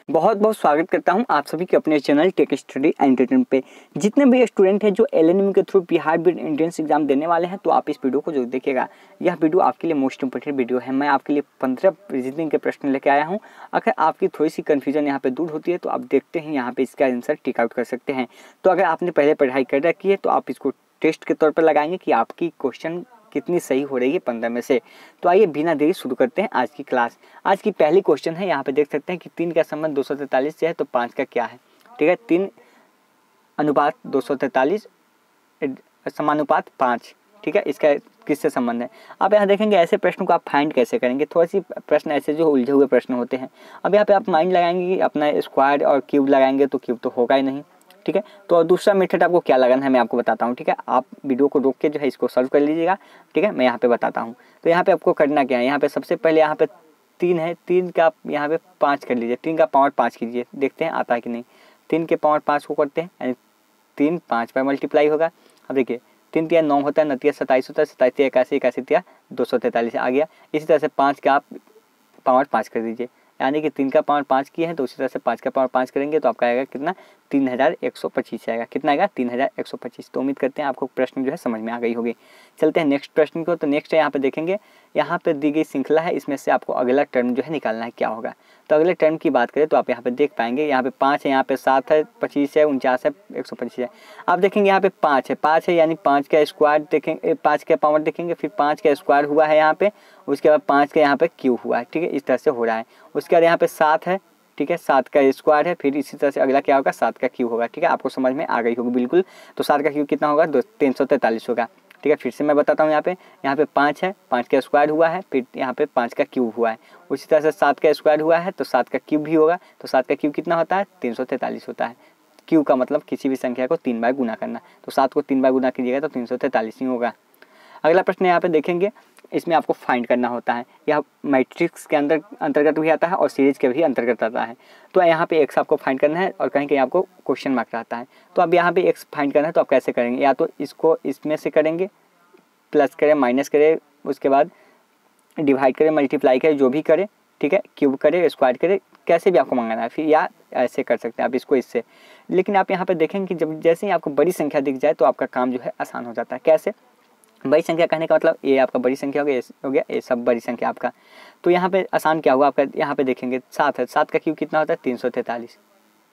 बहुत बहुत स्वागत करता हूं आप सभी के अपने चैनल टेक स्टडी एंटरटेनमेंट पे। जितने भी स्टूडेंट हैं जो एलएनएम के through Bihar bid entrance exam देने वाले हैं तो आप इस वीडियो को जरूर देखिएगा। यह वीडियो आपके लिए मोस्ट इंपोर्टेंट वीडियो है। मैं आपके लिए 15 रीजनिंग के प्रश्न लेके आया हूं। अगर आपकी थोड़ी सी कन्फ्यूजन यहाँ पे दूर होती है तो आप देखते हैं यहाँ पे इसका आंसर टिक आउट कर सकते हैं। तो अगर आपने पहले पढ़ाई कर रखी है तो आप इसको टेस्ट के तौर पर लगाएंगे कि आपकी क्वेश्चन कितनी सही हो रही है 15 में से। तो आइए बिना देरी शुरू करते हैं आज की क्लास। आज की पहली क्वेश्चन है, यहाँ पे देख सकते हैं कि 3 का संबंध 243 से है तो 5 का क्या है। ठीक है, 3 अनुपात 243 समानुपात 5। ठीक है, इसका किससे संबंध है। अब यहाँ देखेंगे ऐसे प्रश्न को आप फाइंड कैसे करेंगे। थोड़ी सी प्रश्न ऐसे जो उलझे हुए प्रश्न होते हैं। अब यहाँ पे आप माइंड लगाएंगे कि अपना स्क्वायर और क्यूब लगाएंगे तो क्यूब तो होगा ही नहीं। ठीक है, तो दूसरा मेथड आपको क्या लगाना है मैं आपको बताता हूँ। ठीक है, आप वीडियो को रोक के जो है इसको सॉल्व कर लीजिएगा। ठीक है, मैं यहाँ पे बताता हूँ। तो यहाँ पे आपको करना क्या है, यहाँ पे सबसे पहले यहाँ पे 3 है, 3 का यहाँ पे 5 कर लीजिए। 3 का पावर 5 कीजिए, देखते हैं आता है कि नहीं। 3 के पावर 5 को करते हैं यानी 3 5 पर मल्टीप्लाई होगा। अब देखिए 3 तिया 9 होता है, 9 तिया 27 होता है, 27 तिया 81, 81 तिया 243 आ गया। इसी तरह से 5 का आप पावर 5 कर दीजिए, यानी कि 3 का पावर 5 किए हैं तो उसी तरह से 5 का पावर 5 करेंगे तो आपका आएगा कितना 3125 आएगा। कितना आएगा 3125। तो उम्मीद करते हैं आपको प्रश्न जो है समझ में आ गई होगी। चलते हैं नेक्स्ट प्रश्न को। तो नेक्स्ट यहाँ पे देखेंगे, यहाँ पे दी गई श्रृंखला है, इसमें से आपको अगला टर्म जो है निकालना है क्या होगा। तो अगले टर्म की बात करें तो आप यहाँ पे देख पाएंगे, यहाँ पे 5 है, यहाँ पे 7 है, 25 है, 49 है, 125 है। आप देखेंगे यहाँ पे 5 है यानी 5 का स्क्वायर देखेंगे, 5 का पावर देखेंगे, फिर 5 का स्क्वायर हुआ है यहाँ पे, उसके बाद 5 का यहाँ पे क्यूब हुआ है। ठीक है, इस तरह से हो रहा है। उसके बाद यहाँ पे 7 है, ठीक है, 7 का स्क्वायर है, फिर इसी तरह से अगला क्या होगा 7 का क्यूब होगा। ठीक है, आपको समझ में आ गई होगी बिल्कुल। तो 7 का क्यूब कितना होगा 343 होगा। ठीक है, फिर से मैं बताता हूँ, यहाँ पे 5 है, 5 का स्क्वायर हुआ है, फिर यहाँ पे 5 का क्यूब हुआ है। उसी तरह से 7 का स्क्वायर हुआ है तो 7 का क्यूब भी होगा। तो 7 का क्यूब कितना होता है 343 होता है। क्यूब का मतलब किसी भी संख्या को 3 बार गुना करना। तो 7 को 3 बार गुना कीजिएगा तो 343 ही होगा। अगला प्रश्न यहाँ पे देखेंगे, इसमें आपको फाइंड करना होता है। यह मैट्रिक्स के अंतर्गत भी आता है और सीरीज के भी अंतर्गत आता है। तो यहाँ पे एक्स आपको फाइंड करना है और कहीं कहीं आपको क्वेश्चन मार्क रहता है। तो अब यहाँ पे एक्स फाइंड करना है तो आप कैसे करेंगे, या तो इसको इसमें से करेंगे, प्लस करें, माइनस करें, उसके बाद डिवाइड करें, मल्टीप्लाई करें, जो भी करें। ठीक है, क्यूब करें, स्क्वायर करें, कैसे भी आपको मंगाना है, फिर या ऐसे कर सकते हैं आप इसको इससे। लेकिन आप यहाँ पे देखेंगे कि जब जैसे ही आपको बड़ी संख्या दिख जाए तो आपका काम जो है आसान हो जाता है। कैसे बड़ी संख्या कहने का मतलब ये आपका बड़ी संख्या हो गया, ये सब बड़ी संख्या आपका। तो यहाँ पे आसान क्या हुआ आपका, यहाँ पे देखेंगे 7 है, 7 का क्यूब कितना होता है 343।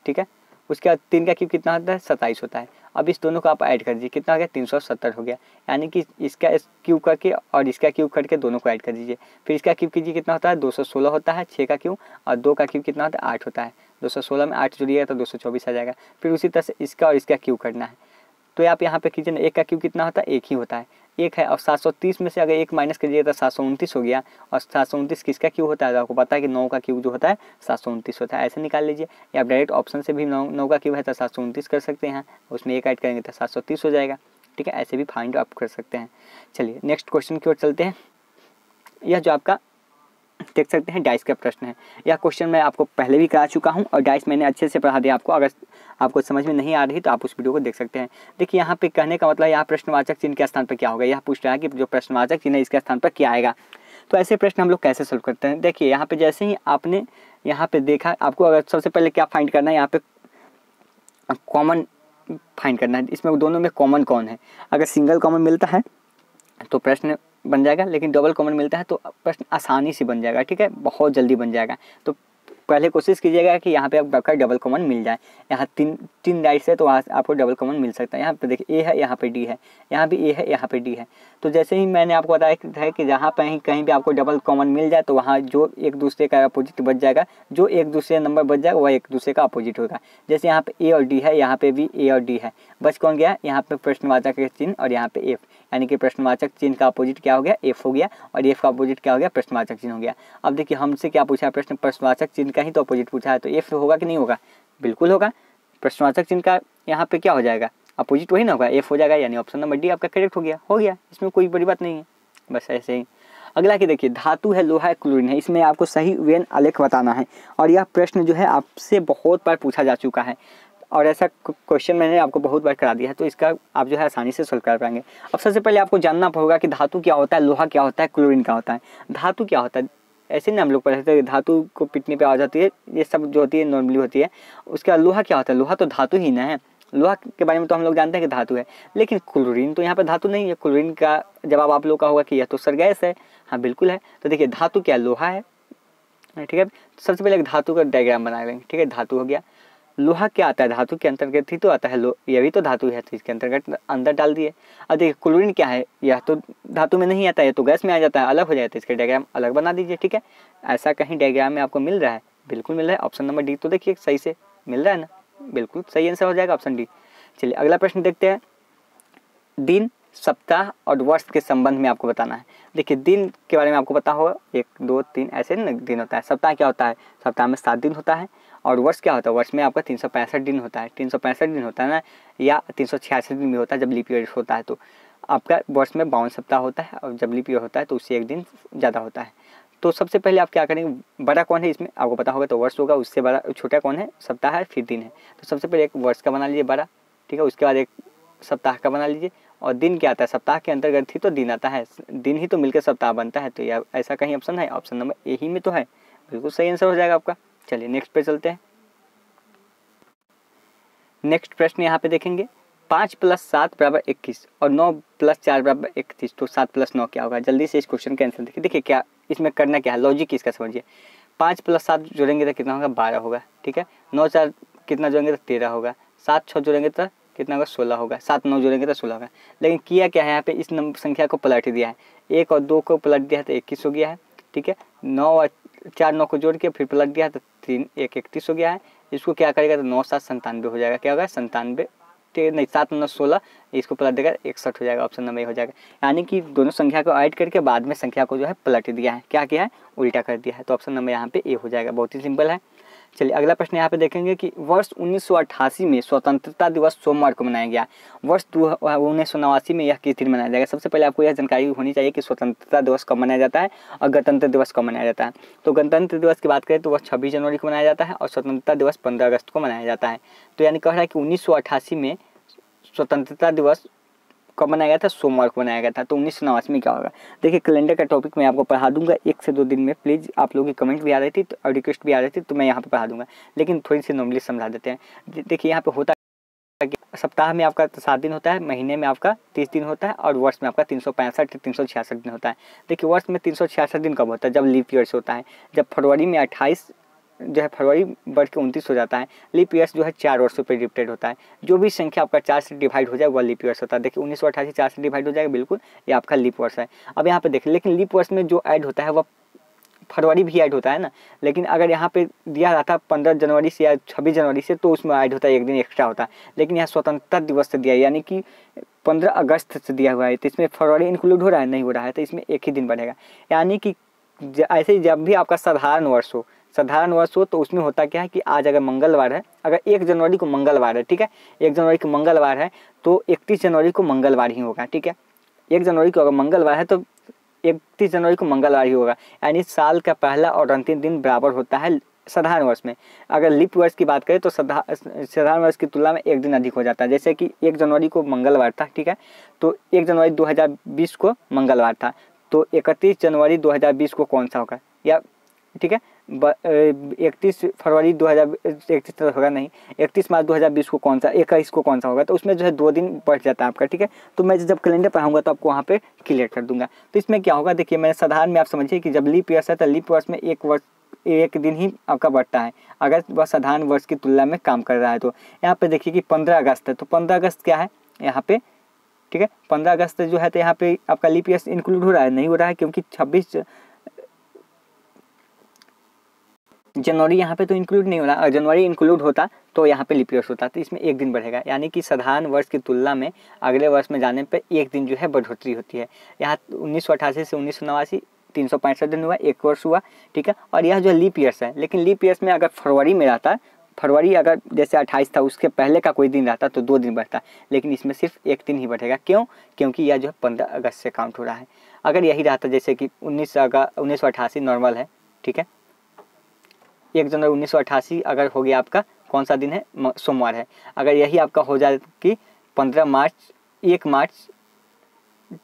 ठीक है, उसके बाद 3 का क्यूब कितना होता है 27 होता है। अब इस दोनों को आप ऐड कर दीजिए, कितना हो गया 370 हो गया। यानी कि इसका क्यूब करके और इसका क्यूब करके दोनों को ऐड कर दीजिए। फिर इसका क्यूब कीजिए, कितना होता है 216 होता है 6 का क्यूब, और 2 का क्यूब कितना होता है 8 होता है। 216 में 8 जुड़िएगा तो 224 आ जाएगा। फिर उसी तरह से इसका और इसका क्यूब करना है। तो आप यहाँ पे कीजिए ना, 1 का क्यूब कितना होता है 1 ही होता है, 1 है। और 730 में से अगर 1 माइनस करिएगा तो 729 हो गया। और 729 किसका क्यूब होता है, तो आपको पता है कि 9 का क्यूब जो होता है 729 होता है। ऐसे निकाल लीजिए, या आप डायरेक्ट ऑप्शन से भी 9 का क्यूब है तो 729 कर सकते हैं, उसमें 1 ऐड करेंगे तो 730 हो जाएगा। ठीक है, ऐसे भी फाइंड आप कर सकते हैं। चलिए नेक्स्ट क्वेश्चन की ओर चलते हैं। यह जो आपका देख सकते हैं डाइस का प्रश्न है। यह क्वेश्चन मैं आपको पहले भी करा चुका हूं और डाइस मैंने अच्छे से पढ़ा दिया आपको। अगर आपको समझ में नहीं आ रही तो आप उस वीडियो को देख सकते हैं। देखिए यहाँ पे कहने का मतलब, यहाँ प्रश्नवाचक चिन्ह के स्थान पर क्या होगा। यह पूछ रहा है कि जो प्रश्नवाचक चिन्ह है इसके स्थान पर क्या आएगा। तो ऐसे प्रश्न हम लोग कैसे सोल्व करते हैं। देखिए यहाँ पे जैसे ही आपने यहाँ पे देखा, आपको अगर सबसे पहले क्या फाइंड करना है, यहाँ पे कॉमन फाइंड करना है। इसमें दोनों में कॉमन कौन है। अगर सिंगल कॉमन मिलता है तो प्रश्न बन जाएगा, लेकिन डबल कॉमन मिलता है तो प्रश्न आसानी से बन जाएगा। ठीक है, बहुत जल्दी बन जाएगा। तो पहले कोशिश कीजिएगा कि यहाँ पे आपका डबल कॉमन मिल जाए। यहाँ तीन राइट्स है तो वहाँ आपको डबल कॉमन मिल सकता है। यहाँ पे देखिए ए है, यहाँ पे डी है, यहाँ भी ए है, यहाँ पे डी है। तो जैसे ही मैंने आपको बताया है कि जहाँ पे कहीं भी आपको डबल कॉमन मिल जाए तो वहाँ जो एक दूसरे का अपोजिट बच जाएगा, जो एक दूसरे नंबर बच जाएगा वह एक दूसरे का अपोजिट होगा। जैसे यहाँ पे ए और डी है, यहाँ पे भी ए और डी है, बच कौन गया यहाँ पे प्रश्नवाचक चिन्ह और यहाँ पे एफ, यानी कि प्रश्नवाचक चिन्ह का अपोजिट क्या हो गया एफ हो गया, और एफ का अपोजिट क्या हो गया प्रश्नवाचक चिन्ह हो गया। अब देखिए हमसे क्या पूछा है प्रश्न, प्रश्नवाचक चिन्ह का ही तो अपोजिट पूछा है, तो एफ होगा कि नहीं होगा, बिल्कुल होगा। प्रश्नवाचक चिन्ह का यहाँ पे क्या हो जाएगा अपोजिट वही ना होगा, एफ हो जाएगा, यानी ऑप्शन नंबर डी आपका करेक्ट हो गया। इसमें कोई बड़ी बात नहीं है, बस ऐसे ही। अगला की देखिए, धातु है, लोहा है, क्लोरीन है, इसमें आपको सही वेन आलेख बताना है। और यह प्रश्न जो है आपसे बहुत बार पूछा जा चुका है और ऐसा क्वेश्चन मैंने आपको बहुत बार करा दिया है, तो इसका आप जो है आसानी से सोल्व कर पाएंगे। अब सबसे पहले आपको जानना होगा कि धातु क्या होता है, लोहा क्या होता है, क्लोरीन क्या होता है। धातु क्या होता है, ऐसे ना हम लोग पढ़े थे धातु को पीटने पे आ जाती है, ये सब जो होती है नॉर्मली होती है। उसके बाद लोहा क्या होता है, लोहा तो धातु ही ना है, लोहा के बारे में तो हम लोग जानते हैं कि धातु है, लेकिन क्लोरीन तो यहाँ पे धातु नहीं है। क्लोरीन का जवाब आप लोग का होगा कि यह तो सर गैस है। हाँ बिल्कुल है। तो देखिए धातु क्या, लोहा है, ठीक है। सबसे पहले एक धातु का डायग्राम बना लेंगे, ठीक है। धातु हो गया। लोहा क्या आता है, धातु के अंतर्गत ही तो आता है, ये भी तो धातु है, तो इसके अंतर्गत अंदर डाल दिए। अब देखिए क्लोरीन क्या है, यह तो धातु में नहीं आता है, तो गैस में आ जाता है, अलग हो जाता है, इसके डायग्राम अलग बना दीजिए, ठीक है। ऐसा कहीं डायग्राम में आपको मिल रहा है, बिल्कुल मिल रहा है। ऑप्शन नंबर डी तो देखिए सही से मिल रहा है ना, बिल्कुल सही आंसर हो जाएगा ऑप्शन डी। चलिए अगला प्रश्न देखते हैं। दिन, सप्ताह और वर्ष के संबंध में आपको बताना है। देखिए दिन के बारे में आपको पता होगा, 1 2 3 ऐसे ना दिन होता है। सप्ताह क्या होता है, सप्ताह में 7 दिन होता है। और वर्ष क्या होता है, वर्ष में आपका 365 दिन होता है। 365 दिन होता है ना, या 366 दिन भी होता है जब लीप ईयर होता है। तो आपका वर्ष में 52 सप्ताह होता है, और जब लीप ईयर होता है तो उससे 1 दिन ज़्यादा होता है। तो सबसे पहले आप क्या करेंगे, बड़ा कौन है इसमें आपको पता होगा, तो वर्ष होगा। उससे बड़ा छोटा कौन है, सप्ताह है, फिर दिन है। तो सबसे पहले एक वर्ष का बना लीजिए बड़ा, ठीक है। उसके बाद एक सप्ताह का बना लीजिए। और दिन क्या आता है, सप्ताह के अंतर्गत ही तो दिन आता है, दिन ही तो मिलकर सप्ताह बनता है। तो यह ऐसा कहीं ऑप्शन है, ऑप्शन नंबर ए ही में तो है, बिल्कुल सही आंसर हो जाएगा आपका। चलिए नेक्स्ट पे चलते हैं। नेक्स्ट प्रश्न यहाँ पे देखेंगे, 5 + 7 = 21 और 9 + 4 = 31। तो 7 + 9 क्या होगा, जल्दी से इस क्वेश्चन का आंसर देखिए। देखिए क्या इसमें करना क्या है, लॉजिक इसका समझिए। 5 + 7 जोड़ेंगे तो कितना होगा, 12 होगा, ठीक है। 9 4 कितना जोड़ेंगे तो 13 होगा। 7 6 जोड़ेंगे तो कितना होगा, 16 होगा। 7 9 जोड़ेंगे तो 16 होगा। लेकिन किया क्या है यहाँ पे, इस नंबर संख्या को पलट दिया है, 1 और 2 को पलट दिया है तो 21 हो गया है, ठीक है। 9 और 4 9 को जोड़ के फिर पलट दिया है तो 3 1 31 हो गया है। इसको क्या करेगा तो 9 7 97 हो जाएगा, क्या होगा 97, नहीं 7 9 16, इसको पलट देगा 61 हो जाएगा, ऑप्शन नंबर ए हो जाएगा। यानी कि दोनों संख्या को ऐड करके बाद में संख्या को जो है पलट दिया है, क्या किया है, उल्टा कर दिया है। तो ऑप्शन नंबर यहाँ पे ए हो जाएगा, बहुत ही सिंपल है। चलिए अगला प्रश्न यहाँ पे देखेंगे कि वर्ष 1988 में स्वतंत्रता दिवस सोमवार को मनाया गया। वर्ष 1989 में यह किस दिन मनाया जाएगा। सबसे पहले आपको यह जानकारी होनी चाहिए कि स्वतंत्रता दिवस कब मनाया जाता है और गणतंत्र दिवस कब मनाया जाता है। तो गणतंत्र दिवस की बात करें तो वह 26 जनवरी को मनाया जाता है और स्वतंत्रता दिवस 15 अगस्त को मनाया जाता है। तो यानी कह रहा है कि 1988 में स्वतंत्रता दिवस कब मनाया गया था, सोमवार को मनाया गया था। तो 1989 में क्या होगा, देखिए कैलेंडर का टॉपिक मैं आपको पढ़ा दूंगा 1 से 2 दिन में। प्लीज़ आप लोगों की कमेंट भी आ रही थी और रिक्वेस्ट भी आ रही थी, तो मैं यहाँ पे पढ़ा दूंगा, लेकिन थोड़ी सी नॉर्मली समझा देते हैं। देखिए यहाँ पे होता है कि सप्ताह में आपका 7 दिन होता है, महीने में आपका 30 दिन होता है और वर्ष में आपका 365 366 दिन होता है। देखिए वर्ष में 366 दिन कब होता है, जब लीप ईयर्स होता है। जब फरवरी में 28 जो है फरवरी बढ़ के 29 हो जाता है। लीप ईयर्स जो है 4 वर्षों पर डिवाइडेड होता है। जो भी संख्या आपका 4 से डिवाइड हो जाए वह लीप ईयर्स होता है। देखिए 1988 4 से डिवाइड हो जाएगा, बिल्कुल ये आपका लीप वर्ष है। अब यहाँ पे देखिए, लेकिन लीप वर्ष में जो ऐड होता है वह फरवरी भी ऐड होता है ना, लेकिन अगर यहाँ पे दिया रहता 15 जनवरी से या 26 जनवरी से तो उसमें ऐड होता है, 1 दिन एक्स्ट्रा होता है। लेकिन यहाँ स्वतंत्रता दिवस से दिया यानी कि 15 अगस्त से दिया हुआ है, तो इसमें फरवरी इंक्लूड हो रहा है, नहीं हो रहा है, तो इसमें एक ही दिन बढ़ेगा। यानी कि ऐसे ही जब भी आपका साधारण वर्ष हो तो उसमें होता क्या है कि आज अगर मंगलवार है, अगर 1 जनवरी को मंगलवार है, ठीक है, 1 जनवरी को मंगलवार है तो 31 जनवरी को मंगलवार ही होगा, ठीक है। 1 जनवरी को अगर मंगलवार है तो 31 जनवरी को मंगलवार ही होगा। यानी साल का पहला और अंतिम दिन बराबर होता है साधारण वर्ष में। अगर लीप वर्ष की बात करें तो साधारण वर्ष की तुलना में 1 दिन अधिक हो जाता है। जैसे कि 1 जनवरी को मंगलवार था, ठीक है, तो 1 जनवरी 2020 को मंगलवार था, तो 31 जनवरी 2020 को कौन सा होगा, या ठीक है 31 फरवरी 2031 होगा नहीं, 31 मार्च 2020 को कौन सा, 21 को कौन सा होगा। तो उसमें जो है 2 दिन बढ़ जाता है आपका, ठीक है। तो मैं जब कैलेंडर पढ़ाऊंगा तो आपको वहाँ पे क्लियर कर दूंगा। तो इसमें क्या होगा, देखिए मैंने साधारण में आप समझिए कि जब लीप ईयर्स है तो लीप वर्ष में 1 दिन ही आपका बढ़ता है अगर वह साधारण वर्ष की तुलना में काम कर रहा है। तो यहाँ पे देखिए कि 15 अगस्त है, तो 15 अगस्त क्या है यहाँ पे, ठीक है, 15 अगस्त जो है तो यहाँ पे आपका लीप ईयर्स इंक्लूड हो रहा है, नहीं हो रहा है, क्योंकि 26 जनवरी यहाँ पे तो इंक्लूड नहीं हो रहा। जनवरी इंक्लूड होता तो यहाँ पे लीप ईयर्स होता, तो इसमें 1 दिन बढ़ेगा। यानी कि साधारण वर्ष की तुलना में अगले वर्ष में जाने पे 1 दिन जो है बढ़ोतरी होती है। यहाँ 1988 से 1989 365 दिन हुआ, 1 वर्ष हुआ, ठीक है। और यह जो लीप ईयर्स है, लेकिन लीप ईयर्स में अगर फरवरी में रहता, फरवरी अगर जैसे 28 था उसके पहले का कोई दिन रहता तो 2 दिन बढ़ता, लेकिन इसमें सिर्फ 1 दिन ही बढ़ेगा। क्यों, क्योंकि यह जो है 15 अगस्त से काउंट हो रहा है। अगर यही रहता जैसे कि 1988 नॉर्मल है, ठीक है, 1 जनवरी 1988 अगर हो गया आपका कौन सा दिन है, सोमवार है। अगर यही आपका हो जाए कि 15 मार्च 1 मार्च,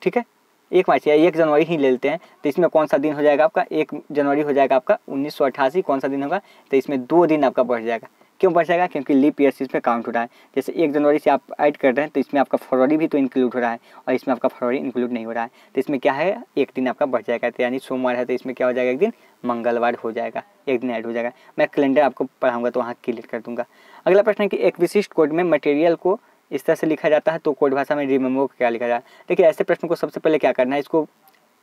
ठीक है, 1 मार्च या 1 जनवरी ही ले लेते हैं, तो इसमें कौन सा दिन हो जाएगा आपका 1 जनवरी हो जाएगा आपका 1988। कौन सा दिन होगा, तो इसमें 2 दिन आपका बढ़ जाएगा। क्यों बढ़ जाएगा, क्योंकि लीप ईयर इसमें काउंट हो रहा है। जैसे 1 जनवरी से आप ऐड कर रहे हैं तो इसमें आपका फरवरी भी तो इंक्लूड हो रहा है और इसमें आपका फरवरी इंक्लूड नहीं हो रहा है, तो इसमें क्या है 1 दिन आपका बढ़ जाएगा। तो यानी सोमवार है तो इसमें क्या हो जाएगा 1 दिन मंगलवार हो जाएगा, 1 दिन ऐड हो जाएगा। मैं कैलेंडर आपको पढ़ाऊंगा तो वहाँ क्लियर कर दूंगा। अगला प्रश्न है कि एक विशिष्ट कोड में मटेरियल को इस तरह से लिखा जाता है तो कोड भाषा में रिमेम्बर को क्या लिखा जाए। देखिए ऐसे प्रश्न को सबसे पहले क्या करना है, इसको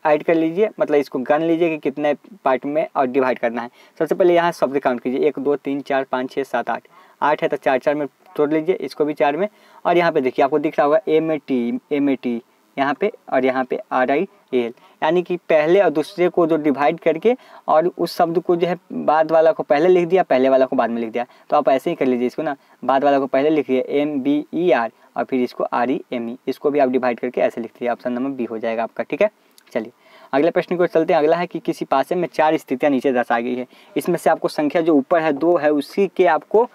ऐड कर लीजिए, मतलब इसको गन लीजिए कि कितने पार्ट में और डिवाइड करना है। सबसे पहले यहाँ शब्द काउंट कीजिए 1 2 3 4 5 6 7 8 8 है तो 4 4 में तोड़ लीजिए, इसको भी 4 में। और यहाँ पे देखिए आपको दिख रहा होगा ए में टी यहाँ पे और यहाँ पे RIAL, यानी कि पहले और दूसरे को जो डिवाइड करके और उस शब्द को जो है बाद वाला को पहले लिख दिया, पहले वाला को बाद में लिख दिया। तो आप ऐसे ही कर लीजिए इसको ना, बाद वाला को पहले लिखिए MBER और फिर इसको REME, इसको भी आप डिवाइड करके ऐसे लिख दीजिए। ऑप्शन नंबर बी हो जाएगा आपका। ठीक है, चलिए अगले प्रश्न को चलते हैं। अगला है कि किसी पासे में 4 स्थितियाँ नीचे दर्शाई गई है, इसमें से आपको संख्या जो ऊपर है 2 है उसी के आपको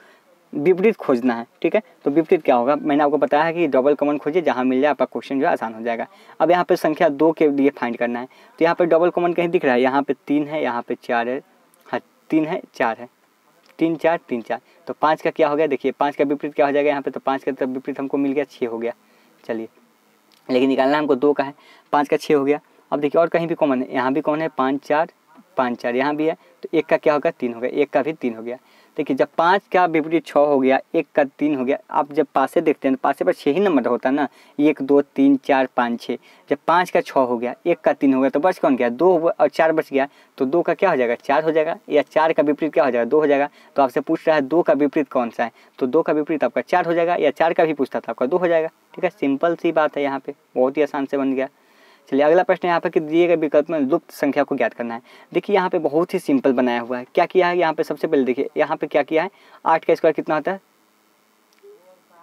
विपरीत खोजना है। ठीक है, तो विपरीत क्या होगा, मैंने आपको बताया है कि डबल कॉमन खोजिए, जहाँ मिल जाए आपका क्वेश्चन जो है आसान हो जाएगा। अब यहाँ पे संख्या 2 के लिए फाइंड करना है, तो यहाँ पे डबल कॉमन कहीं दिख रहा है, यहाँ पे 3 है, यहाँ पे 4 है, हाँ 3 है 4 है, 3 4 3 4, तो 5 का क्या हो गया, देखिए 5 का विपरीत क्या हो जाएगा यहाँ पे, तो 5 का तो विपरीत हमको मिल गया 6 हो गया। चलिए लेकिन निकालना हमको 2 का है, 5 का 6 हो गया। अब देखिए और कहीं भी कॉमन है, यहाँ भी कौन है 5 4 5 4, यहाँ भी है, तो 1 का क्या होगा 3 हो गया, 1 का भी 3 हो गया। देखिए जब 5 का विपरीत 6 हो गया, 1 का 3 हो गया। आप जब पासे देखते हैं तो पासे पर 6 ही नंबर होता है ना, 1 2 3 4 5 6। जब 5 का 6 हो गया, 1 का 3 हो गया, तो बच कौन गया 2 और 4 बच गया, तो 2 का क्या हो जाएगा 4 हो जाएगा, या 4 का विपरीत क्या हो जाएगा 2 हो जाएगा। तो आपसे पूछ रहा है 2 का विपरीत कौन सा है, तो 2 का विपरीत आपका 4 हो जाएगा, या 4 का भी पूछता था आपका 2 हो जाएगा। ठीक है, सिंपल सी बात है, यहाँ पे बहुत ही आसान से बन गया। चलिए अगला प्रश्न यहाँ पे कि दिए गए विकल्प में लुप्त संख्या को ज्ञात करना है। देखिए यहाँ पे बहुत ही सिंपल बनाया हुआ है। क्या किया है यहाँ पे, सबसे पहले देखिए यहाँ पे क्या किया है, 8 का स्क्वायर कितना होता है,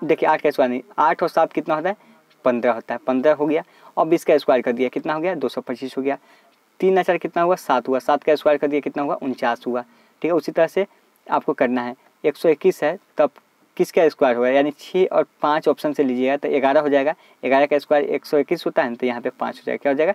देखिए 8 का स्क्वायर नहीं, 8 और 7 कितना होता है 15 होता है, 15 हो गया। और 20 का स्क्वायर कर दिया कितना हो गया 225 हो गया। 3 4 कितना हुआ 7 हुआ, 7 का स्क्वायर कर दिया कितना हुआ 49 हुआ। ठीक है, उसी तरह से आपको करना है। 121 है तब किसका स्क्वायर होगा, यानी 6 और 5 ऑप्शन से लीजिएगा तो 11 हो जाएगा। 11 का स्क्वायर 121 होता है, तो यहाँ पे 5 हो जाएगा, क्या हो जाएगा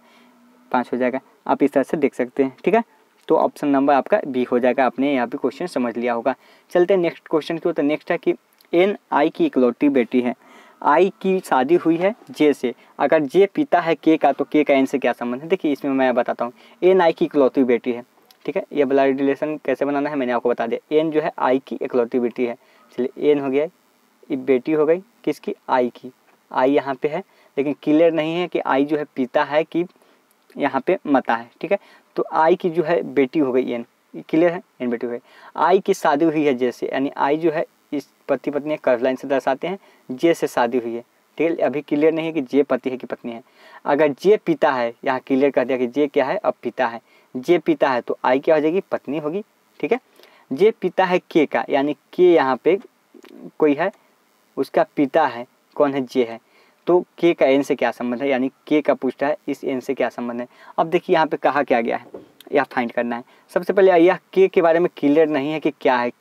5 हो जाएगा। आप इस तरह से देख सकते हैं। ठीक है, तो ऑप्शन नंबर आपका बी हो जाएगा। आपने यहाँ पे क्वेश्चन समझ लिया होगा। चलते हैं नेक्स्ट क्वेश्चन की। तो नेक्स्ट है कि एन आई की इकलौती बेटी है, आई की शादी हुई है जे से, अगर जे पिता है के का, तो के का एन से क्या संबंध है। देखिए इसमें मैं बताता हूँ, एन आई की इकलौती बेटी है। ठीक है, ये वाला रिलेशन कैसे बनाना है मैंने आपको बता दिया। एन जो है आई की इकलौती बेटी है। चलिए एन हो गया, ये बेटी हो गई किसकी, आई की। आई यहाँ पे है लेकिन क्लियर नहीं है कि आई जो है पिता है कि यहाँ पे माता है। ठीक है, तो आई की जो है बेटी हो गई एन, क्लियर है, एन बेटी हो गई। आई की शादी हुई है जैसे, यानी आई जो है इस पति पत्नी कर्व लाइन से दर्शाते हैं, जे से शादी हुई है। ठीक है, अभी क्लियर नहीं है कि जे पति है कि पत्नी है। अगर जे पिता है, यहाँ क्लियर कर दिया कि जे क्या है अब पिता है, जे पिता है तो आई क्या हो जाएगी पत्नी होगी। ठीक है, जे पिता है के का, यानी के यहाँ पे कोई है उसका पिता है, कौन है जे है, तो के का एन से क्या संबंध है, यानी के का पूछता है इस एन से क्या संबंध है। अब देखिए यहाँ पे कहा क्या गया है, यह फाइंड करना है। सबसे पहले यह के बारे में क्लियर नहीं है कि क्या है।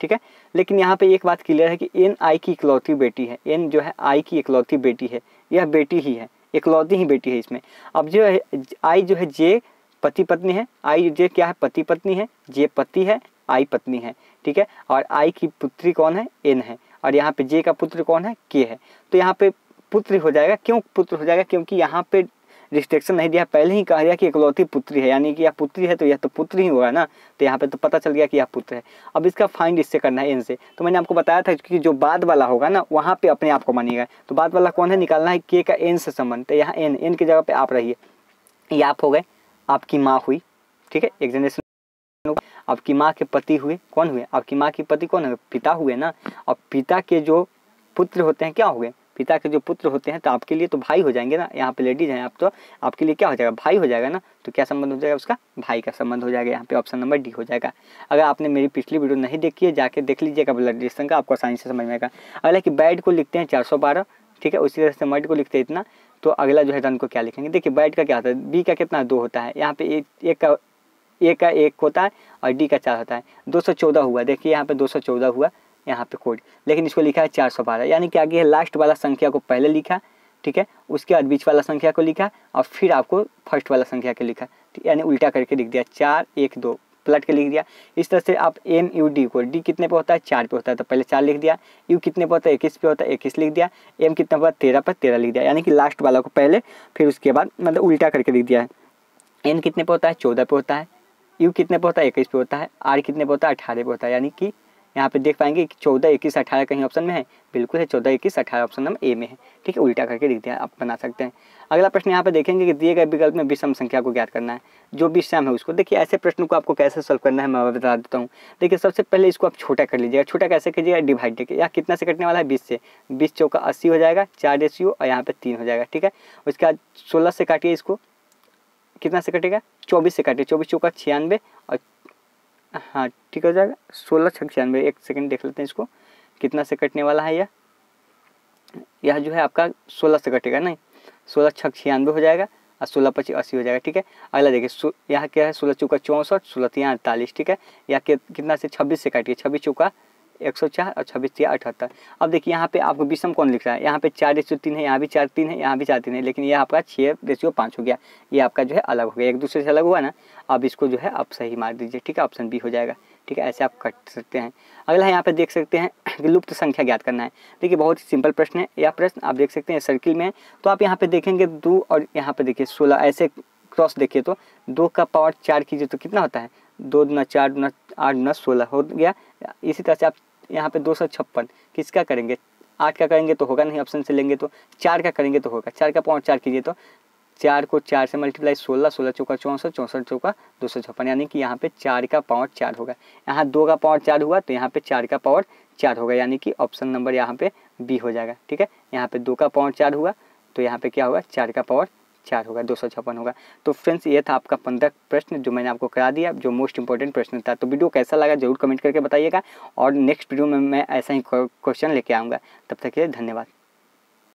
ठीक है, लेकिन यहाँ पे एक बात क्लियर है कि एन आई की इकलौती बेटी है। एन जो है आई की इकलौती बेटी है, यह बेटी ही है, इकलौती ही बेटी है इसमें। अब जो है आई जो है जे पति पत्नी है, आई जे क्या है पति पत्नी है, जे पति है आई पत्नी है। ठीक है, और आई की पुत्री कौन है एन है, और यहाँ पे जे का पुत्र कौन है के है। तो यहाँ पे पुत्र हो जाएगा। क्यों पुत्र हो जाएगा, क्योंकि यहाँ पे रिस्ट्रिक्शन नहीं दिया, पहले ही कहा गया कि इकलौती पुत्री है, यानी कि यह पुत्री है तो यह तो पुत्र ही होगा ना, तो यहाँ पे तो पता चल गया कि यह पुत्र है। अब इसका फाइंड इससे करना है एन से। तो मैंने आपको बताया था कि जो बाद वाला होगा ना वहाँ पे अपने आप को मानिएगा, तो बाद वाला कौन है निकालना है के का एन से संबंध। तो यहाँ एन की जगह पे आप रहिए, ये आप हो गए, आपकी माँ हुई। ठीक है, एक जनरेशन आपकी माँ के पति हुए, कौन हुए आपकी माँ के पति कौन हुए पिता हुए ना। और पिता के जो पुत्र होते हैं क्या हो गए, पिता के जो पुत्र होते हैं तो आपके लिए तो भाई हो जाएंगे ना। यहाँ पे लेडीज हैं आप, तो आपके लिए क्या हो जाएगा भाई हो जाएगा ना। तो क्या संबंध हो जाएगा उसका, भाई का संबंध हो जाएगा। यहाँ पे ऑप्शन नंबर डी हो जाएगा। अगर आपने मेरी पिछली वीडियो नहीं देखी है जाके देख लीजिएगा ब्लड रिलेशन का, आपको आसानी से समझ में आएगा। अगला कि बैड को लिखते हैं 412। ठीक है, उसी तरह से मर्ड को लिखते हैं इतना। तो अगला जो है रन को क्या लिखेंगे, देखिए बैड का क्या होता है, बी का कितना 2 होता है, यहाँ पे एक का 1 होता है और डी का 4 होता है। 214 हुआ, देखिए यहाँ पे 214 हुआ यहाँ पे कोड, लेकिन इसको लिखा है 412, यानी कि आगे लास्ट वाला संख्या को पहले लिखा ठीक है। उसके बाद बीच वाला संख्या को लिखा और फिर आपको फर्स्ट वाला संख्या को लिखा, यानी उल्टा करके लिख दिया 4 1 2 पलट के लिख दिया। इस तरह से आप एम यू डी को, डी कितने पे होता है 4 पे होता है तो पहले 4 लिख दिया, यू कितने पे होता है 21 पे होता है 21 लिख दिया, एम कितना पे 13 पर 13 लिख दिया, यानी कि लास्ट वाला को पहले फिर उसके बाद मतलब उल्टा करके लिख दिया है। एन कितने पे होता है 14 पे होता है, यू कितने पे होता है 21 पे होता है, आर कितने पे होता है 18 पे होता है, यानी कि यहाँ पे देख पाएंगे कि 14 21 18 कहीं ऑप्शन में है, बिल्कुल है 14 21 18 ऑप्शन नंबर ए में है, ठीक है। उल्टा करके लिख दिया आप बना सकते हैं। अगला प्रश्न यहाँ पे देखेंगे कि दिए गए विकल्प में विषम संख्या को ज्ञात करना है, जो विषम है उसको। देखिए ऐसे प्रश्न को आपको कैसे सॉल्व करना है मैं बता देता हूँ। देखिए सबसे पहले इसको आप छोटा कर लीजिएगा। छोटा कैसे कीजिएगा, डिवाइड देखिए यहाँ कितना से कटने वाला है 20 से, 20 चौका 80 हो जाएगा, 4 रेशियो और यहाँ पे 3 हो जाएगा, ठीक है। उसके बाद 16 से काटिए इसको, कितना से कटेगा 24 से काटिए, 24 चौका 96 और हाँ ठीक हो जाएगा 16 छक 96। एक सेकंड देख लेते हैं इसको कितना से कटने वाला है। यह जो है आपका 16 से कटेगा, नहीं 16 छक 96 हो जाएगा और 16 25 80 हो जाएगा, ठीक है। अगला देखिए यहाँ क्या है 16 चौका 64, 16 3 48, ठीक है। यहाँ कितना से 26 से काटिए, 26 चौका 104 और 26 3 78। अब देखिए यहाँ पे आपको विषम कौन लिख रहा है, यहाँ पे 4 रेशियो 3 है, यहाँ भी 4 3 है, यहाँ भी 4 3 है, लेकिन ये आपका 6 रेशियो 5 हो गया। ये आपका जो है अलग हो गया, एक दूसरे से अलग हुआ ना। अब इसको जो है आप सही मार दीजिए, ठीक है, ऑप्शन बी हो जाएगा, ठीक है। ऐसे आप कर सकते हैं। अगला यहाँ पे देख सकते हैं कि लुप्त संख्या ज्ञात करना है। देखिए बहुत ही सिंपल प्रश्न है। यह प्रश्न आप देख सकते हैं सर्किल में है, तो आप यहाँ पे देखेंगे 2 और यहाँ पे देखिए 16 ऐसे क्रॉस देखिए तो 2 का पावर 4 कीजिए तो कितना होता है 2 दूना 4 दूना 8 दूना 16 हो गया। इसी तरह से आप यहाँ पे 256 किसका करेंगे, 8 का करेंगे तो होगा नहीं, ऑप्शन से लेंगे तो 4 का करेंगे तो होगा, 4 का पावर 4 कीजिए तो 4 को 4 से मल्टीप्लाई 16, 16 चौका 64, 64 चौका 256, यानी कि यहाँ पे 4 का पावर 4 होगा। यहाँ 2 का पावर 4 हुआ तो यहाँ पे 4 का पावर 4 होगा, यानी कि ऑप्शन नंबर यहाँ पे बी हो जाएगा, ठीक है। यहाँ पे 2 का पावर 4 हुआ तो यहाँ पे क्या होगा 4 का पावर 4 होगा, 256 होगा। तो फ्रेंड्स ये था आपका 15 प्रश्न जो मैंने आपको करा दिया, जो मोस्ट इंपॉर्टेंट प्रश्न था। तो वीडियो कैसा लगा जरूर कमेंट करके बताइएगा और नेक्स्ट वीडियो में मैं ऐसा ही क्वेश्चन लेके आऊँगा। तब तक के लिए धन्यवाद।